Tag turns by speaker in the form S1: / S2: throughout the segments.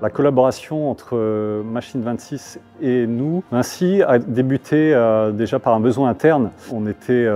S1: La collaboration entre Machine 26 et nous, ainsi, a débuté déjà par un besoin interne. On était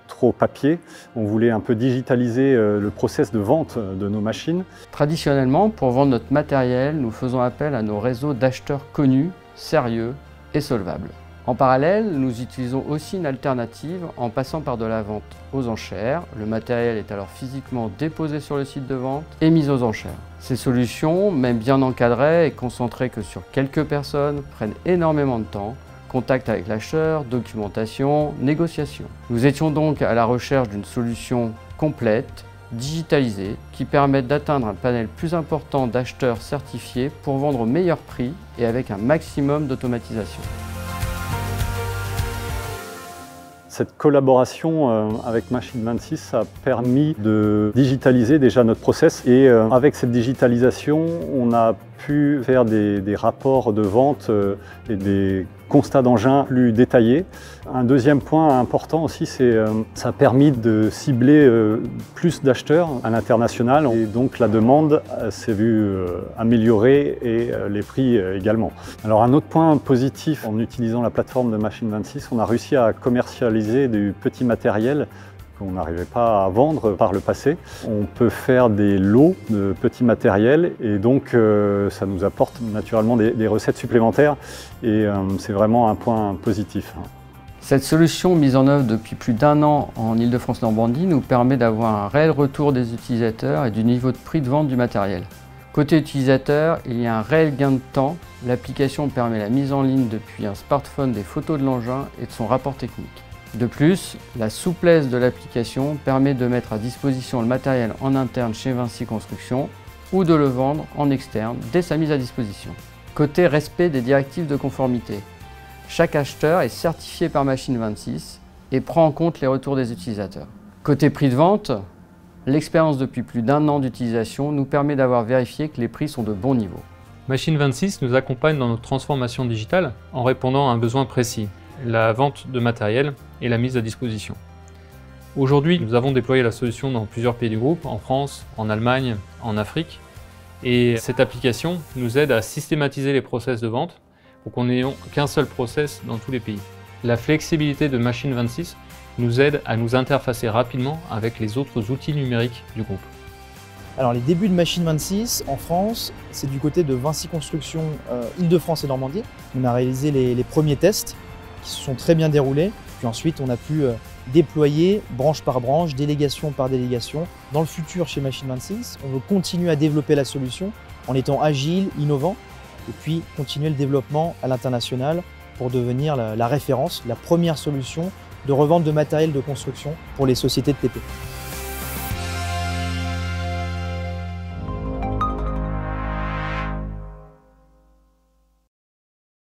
S1: trop papier, on voulait un peu digitaliser le process de vente de nos machines.
S2: Traditionnellement, pour vendre notre matériel, nous faisons appel à nos réseaux d'acheteurs connus, sérieux et solvables. En parallèle, nous utilisons aussi une alternative en passant par de la vente aux enchères. Le matériel est alors physiquement déposé sur le site de vente et mis aux enchères. Ces solutions, même bien encadrées et concentrées que sur quelques personnes, prennent énormément de temps. Contact avec l'acheteur, documentation, négociation. Nous étions donc à la recherche d'une solution complète, digitalisée, qui permette d'atteindre un panel plus important d'acheteurs certifiés pour vendre au meilleur prix et avec un maximum d'automatisation.
S1: Cette collaboration avec Machine 26 a permis de digitaliser déjà notre process et avec cette digitalisation, on a pu faire des rapports de vente et des constats d'engins plus détaillés. Un deuxième point important aussi, c'est ça a permis de cibler plus d'acheteurs à l'international et donc la demande s'est vue améliorer et les prix également. Alors un autre point positif, en utilisant la plateforme de Machine 26, on a réussi à commercialiser du petit matériel qu'on n'arrivait pas à vendre par le passé. On peut faire des lots de petits matériels et donc ça nous apporte naturellement des recettes supplémentaires et c'est vraiment un point positif.
S2: Cette solution mise en œuvre depuis plus d'1 an en Île-de-France-Normandie nous permet d'avoir un réel retour des utilisateurs et du niveau de prix de vente du matériel. Côté utilisateur, il y a un réel gain de temps. L'application permet la mise en ligne depuis un smartphone des photos de l'engin et de son rapport technique. De plus, la souplesse de l'application permet de mettre à disposition le matériel en interne chez Vinci Construction ou de le vendre en externe dès sa mise à disposition. Côté respect des directives de conformité, chaque acheteur est certifié par Machine 26 et prend en compte les retours des utilisateurs. Côté prix de vente, l'expérience depuis plus d'1 an d'utilisation nous permet d'avoir vérifié que les prix sont de bon niveau.
S3: Machine 26 nous accompagne dans notre transformation digitale en répondant à un besoin précis, la vente de matériel et la mise à disposition. Aujourd'hui, nous avons déployé la solution dans plusieurs pays du groupe, en France, en Allemagne, en Afrique. Et cette application nous aide à systématiser les process de vente pour qu'on n'ait qu'un seul process dans tous les pays. La flexibilité de Machine 26 nous aide à nous interfacer rapidement avec les autres outils numériques du groupe.
S4: Alors les débuts de Machine 26 en France, c'est du côté de Vinci Construction Île-de-France et Normandie. On a réalisé les premiers tests qui se sont très bien déroulés. Puis ensuite, on a pu déployer branche par branche, délégation par délégation. Dans le futur, chez Machine 26, on veut continuer à développer la solution en étant agile, innovant, et puis continuer le développement à l'international pour devenir la référence, la première solution de revente de matériel de construction pour les sociétés de TP.